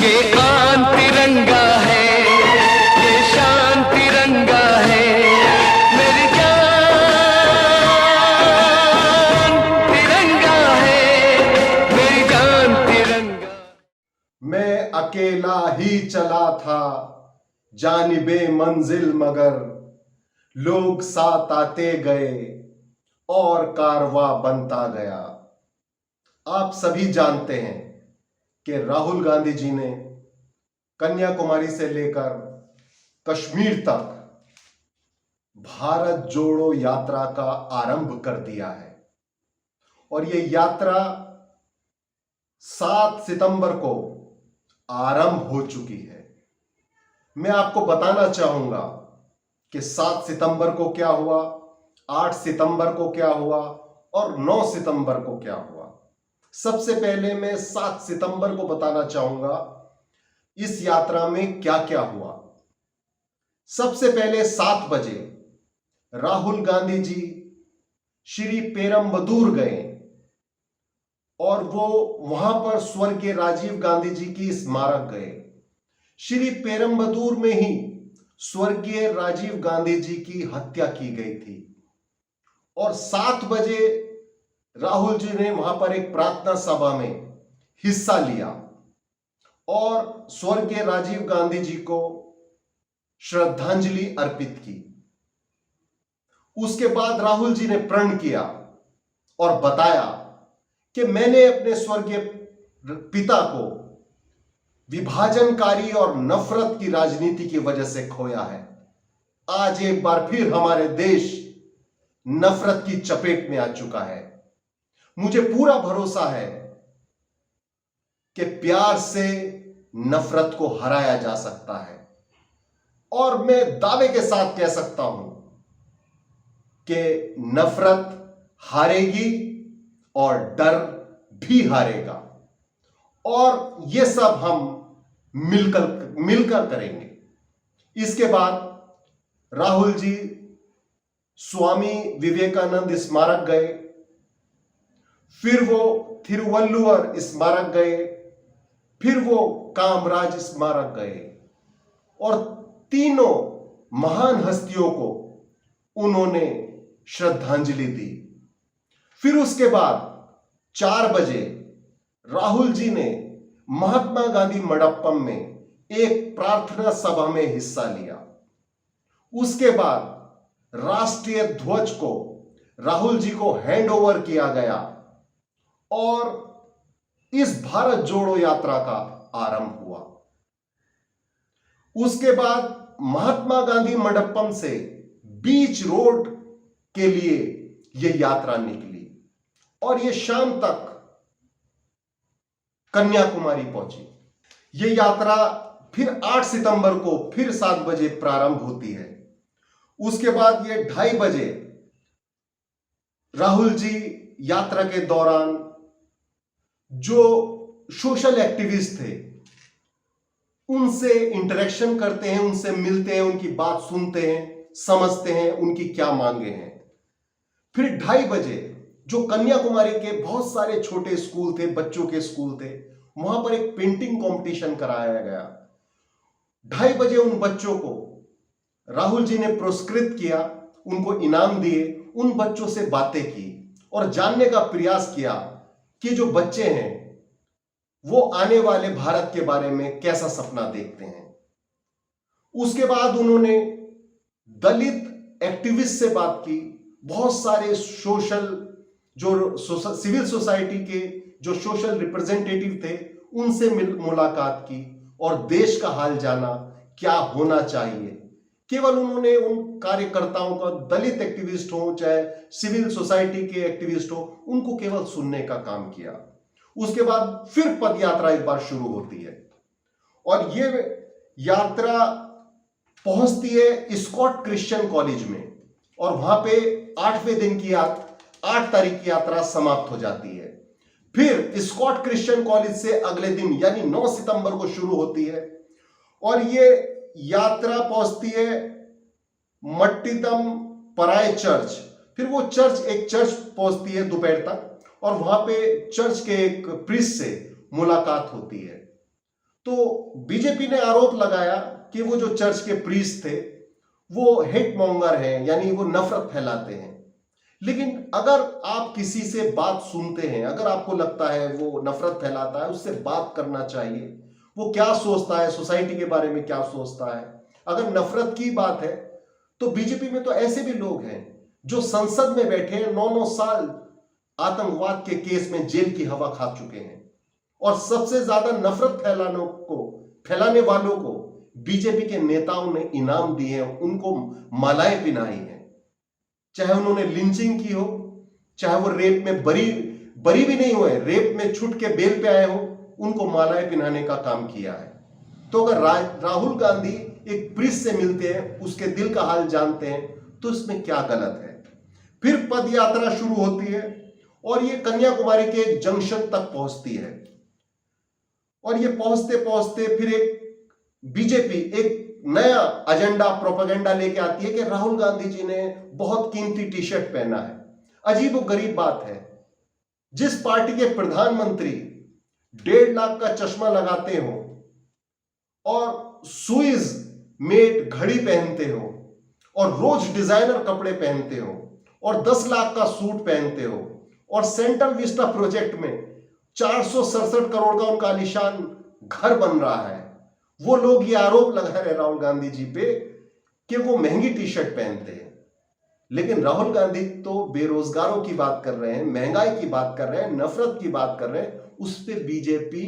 ये आन तिरंगा है, ये शान तिरंगा है, मेरी जान तिरंगा है, मेरी जान तिरंगा। मैं अकेला ही चला था जानिबे मंजिल, मगर लोग साथ आते गए और कारवां बनता गया। आप सभी जानते हैं कि राहुल गांधी जी ने कन्याकुमारी से लेकर कश्मीर तक भारत जोड़ो यात्रा का आरंभ कर दिया है और यह यात्रा 7 सितंबर को आरंभ हो चुकी है। मैं आपको बताना चाहूंगा कि 7 सितंबर को क्या हुआ, 8 सितंबर को क्या हुआ और 9 सितंबर को क्या हुआ। सबसे पहले मैं 7 सितंबर को बताना चाहूंगा इस यात्रा में क्या क्या हुआ। सबसे पहले 7 बजे राहुल गांधी जी श्री पेरम्बदूर गए और वो वहां पर स्वर्गीय राजीव गांधी जी की स्मारक गए। श्री पेरम्बदूर में ही स्वर्गीय राजीव गांधी जी की हत्या की गई थी और 7 बजे राहुल जी ने वहां पर एक प्रार्थना सभा में हिस्सा लिया और स्वर्गीय राजीव गांधी जी को श्रद्धांजलि अर्पित की। उसके बाद राहुल जी ने प्रण किया और बताया कि मैंने अपने स्वर्गीय पिता को विभाजनकारी और नफरत की राजनीति की वजह से खोया है। आज एक बार फिर हमारे देश नफरत की चपेट में आ चुका है। मुझे पूरा भरोसा है कि प्यार से नफरत को हराया जा सकता है और मैं दावे के साथ कह सकता हूं कि नफरत हारेगी और डर भी हारेगा और यह सब हम मिलकर करेंगे। इसके बाद राहुल जी स्वामी विवेकानंद स्मारक गए, फिर वो थिरुवल्लुवर स्मारक गए, फिर वो कामराज स्मारक गए और तीनों महान हस्तियों को उन्होंने श्रद्धांजलि दी। फिर उसके बाद 4 बजे राहुल जी ने महात्मा गांधी मंडपम में एक प्रार्थना सभा में हिस्सा लिया। उसके बाद राष्ट्रीय ध्वज को राहुल जी को हैंड ओवर किया गया और इस भारत जोड़ो यात्रा का आरंभ हुआ। उसके बाद महात्मा गांधी मंडपम से बीच रोड के लिए यह यात्रा निकली और यह शाम तक कन्याकुमारी पहुंची। यह यात्रा फिर 8 सितंबर को फिर 7 बजे प्रारंभ होती है। उसके बाद यह 2:30 बजे राहुल जी यात्रा के दौरान जो सोशल एक्टिविस्ट थे उनसे इंटरेक्शन करते हैं, उनसे मिलते हैं, उनकी बात सुनते हैं, समझते हैं उनकी क्या मांगे हैं। फिर 2:30 बजे जो कन्याकुमारी के बहुत सारे छोटे स्कूल थे, बच्चों के स्कूल थे, वहां पर एक पेंटिंग कंपटीशन कराया गया। 2:30 बजे उन बच्चों को राहुल जी ने पुरस्कृत किया, उनको इनाम दिए, उन बच्चों से बातें की और जानने का प्रयास किया कि जो बच्चे हैं वो आने वाले भारत के बारे में कैसा सपना देखते हैं। उसके बाद उन्होंने दलित एक्टिविस्ट से बात की, बहुत सारे सोशल जो सिविल सोसाइटी के जो सोशल रिप्रेजेंटेटिव थे उनसे मुलाकात की और देश का हाल जाना, क्या होना चाहिए। केवल उन्होंने उन कार्यकर्ताओं का, दलित एक्टिविस्ट हो चाहे सिविल सोसाइटी के एक्टिविस्ट हो, उनको केवल सुनने का काम किया। उसके बाद फिर पद यात्रा एक बार शुरू होती है और ये यात्रा पहुंचती है स्कॉट क्रिश्चियन कॉलेज में और वहां पे 8वें दिन की 8 तारीख की यात्रा समाप्त हो जाती है। फिर स्कॉट क्रिश्चियन कॉलेज से अगले दिन यानी 9 सितंबर को शुरू होती है और ये यात्रा पहुंचती है मट्टितम पराय चर्च। फिर वो एक चर्च पहुंचती है दोपहर तक और वहां पे चर्च के एक प्रीस्ट से मुलाकात होती है। तो बीजेपी ने आरोप लगाया कि वो जो चर्च के प्रीस्ट थे वो हेट मॉन्गर हैं, यानी वो नफरत फैलाते हैं। लेकिन अगर आप किसी से बात सुनते हैं, अगर आपको लगता है वो नफरत फैलाता है, उससे बात करना चाहिए। वो क्या सोचता है, सोसाइटी के बारे में क्या सोचता है। अगर नफरत की बात है तो बीजेपी में तो ऐसे भी लोग हैं जो संसद में बैठे हैं, 9-9 साल आतंकवाद के केस में जेल की हवा खा चुके हैं। और सबसे ज्यादा नफरत फैलाने वालों को बीजेपी के नेताओं ने इनाम दिए हैं, उनको मालाएं पिनाई हैं। चाहे उन्होंने लिंचिंग की हो, चाहे वो रेप में बरी भी नहीं हुए, रेप में छूट के बेल पे आए हो, उनको मालाएं पिनाने का काम किया है। तो अगर राहुल गांधी एक प्रीस्ट से मिलते हैं, उसके दिल का हाल जानते हैं, तो इसमें क्या गलत है। फिर पद यात्रा शुरू होती है और ये कन्याकुमारी के एक जंक्शन तक पहुंचती है। और ये पहुंचते पहुंचते फिर एक बीजेपी एक नया एजेंडा, प्रोपेगेंडा लेके आती है कि राहुल गांधी जी ने बहुत कीमती टी शर्ट पहना है। अजीब और गरीब बात है, जिस पार्टी के प्रधानमंत्री 1.5 लाख का चश्मा लगाते हो और सुइज मेड घड़ी पहनते हो और रोज डिजाइनर कपड़े पहनते हो और 10 लाख का सूट पहनते हो और सेंट्रल विस्टा प्रोजेक्ट में 467 करोड़ का उनका आलीशान घर बन रहा है, वो लोग ये आरोप लगा रहे राहुल गांधी जी पे कि वो महंगी टी शर्ट पहनते हैं। लेकिन राहुल गांधी तो बेरोजगारों की बात कर रहे हैं, महंगाई की बात कर रहे हैं, नफरत की बात कर रहे हैं। उस पर बीजेपी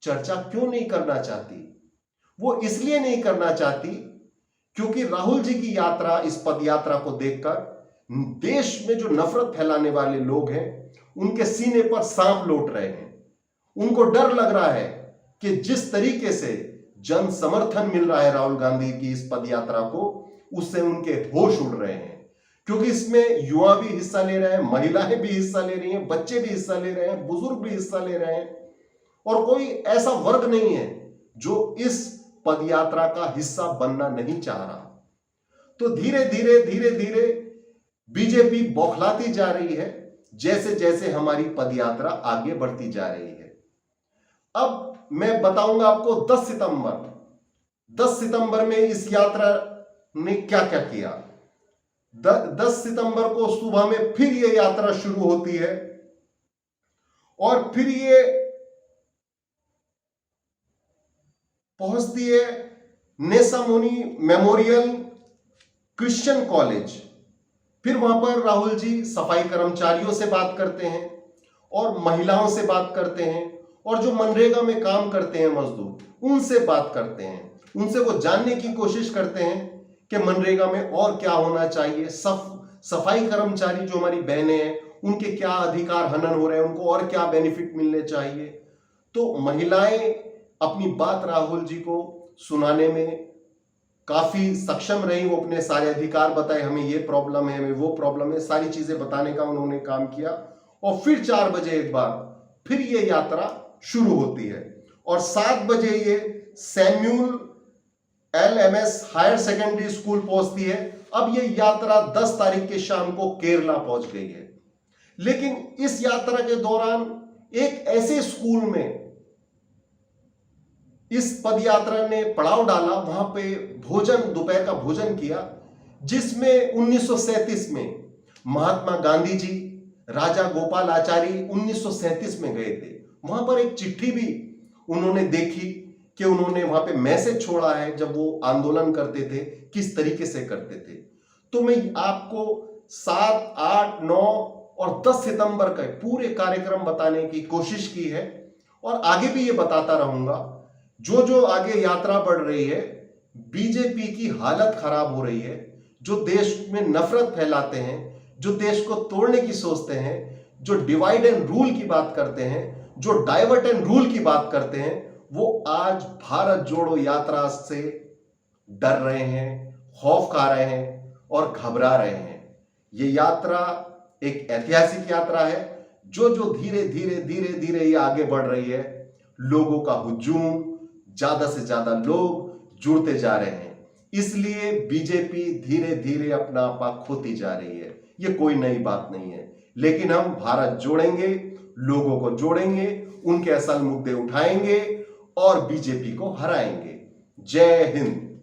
चर्चा क्यों नहीं करना चाहती? वो इसलिए नहीं करना चाहती क्योंकि राहुल जी की यात्रा, इस पद यात्रा को देखकर देश में जो नफरत फैलाने वाले लोग हैं उनके सीने पर सांप लौट रहे हैं। उनको डर लग रहा है कि जिस तरीके से जन समर्थन मिल रहा है राहुल गांधी की इस पद यात्रा को, उससे उनके होश उड़ रहे हैं। क्योंकि इसमें युवा भी हिस्सा ले रहे हैं, महिलाएं भी हिस्सा ले रही हैं, बच्चे भी हिस्सा ले रहे हैं, बुजुर्ग भी हिस्सा ले रहे हैं और कोई ऐसा वर्ग नहीं है जो इस पद यात्रा का हिस्सा बनना नहीं चाह रहा। तो धीरे धीरे बीजेपी बौखलाती जा रही है जैसे जैसे हमारी पद यात्रा आगे बढ़ती जा रही है। अब मैं बताऊंगा आपको 10 सितंबर में इस यात्रा ने क्या क्या किया। 10 सितंबर को सुबह में फिर ये यात्रा शुरू होती है और फिर ये पहुंचती है नेसामोनी मेमोरियल क्रिश्चियन कॉलेज। फिर वहां पर राहुल जी सफाई कर्मचारियों से बात करते हैं और महिलाओं से बात करते हैं और जो मनरेगा में काम करते हैं मजदूर, उनसे बात करते हैं। उनसे वो जानने की कोशिश करते हैं कि मनरेगा में और क्या होना चाहिए, सफाई कर्मचारी जो हमारी बहनें हैं उनके क्या अधिकार हनन हो रहे हैं, उनको और क्या बेनिफिट मिलने चाहिए। तो महिलाएं अपनी बात राहुल जी को सुनाने में काफी सक्षम रही। वो अपने सारे अधिकार बताए, हमें ये प्रॉब्लम है, हमें वो प्रॉब्लम है, सारी चीजें बताने का उन्होंने काम किया। और फिर 4 बजे एक बार फिर ये यात्रा शुरू होती है और 7 बजे ये Samuel LMS higher secondary school पहुंचती है। अब ये यात्रा 10 तारीख के शाम को केरला पहुंच गई है। लेकिन इस यात्रा के दौरान एक ऐसे स्कूल में इस पदयात्रा ने पड़ाव डाला, वहां पे दोपहर का भोजन किया, जिसमें 1937 में महात्मा गांधी जी, राजा गोपालाचारी 1937 में गए थे। वहां पर एक चिट्ठी भी उन्होंने देखी कि उन्होंने वहां पे मैसेज छोड़ा है जब वो आंदोलन करते थे, किस तरीके से करते थे। तो मैं आपको 7, 8, 9 और 10 सितंबर का पूरे कार्यक्रम बताने की कोशिश की है और आगे भी ये बताता रहूंगा। जो आगे यात्रा बढ़ रही है, बीजेपी की हालत खराब हो रही है। जो देश में नफरत फैलाते हैं, जो देश को तोड़ने की सोचते हैं, जो डिवाइड एंड रूल की बात करते हैं, जो डाइवर्ट एंड रूल की बात करते हैं, वो आज भारत जोड़ो यात्रा से डर रहे हैं, खौफ खा रहे हैं और घबरा रहे हैं। ये यात्रा एक ऐतिहासिक यात्रा है जो धीरे धीरे ये आगे बढ़ रही है। लोगों का हुजूम, ज्यादा से ज्यादा लोग जुड़ते जा रहे हैं, इसलिए बीजेपी धीरे धीरे अपना आपा खोती जा रही है। ये कोई नई बात नहीं है, लेकिन हम भारत जोड़ेंगे, लोगों को जोड़ेंगे, उनके असल मुद्दे उठाएंगे और बीजेपी को हराएंगे। जय हिंद।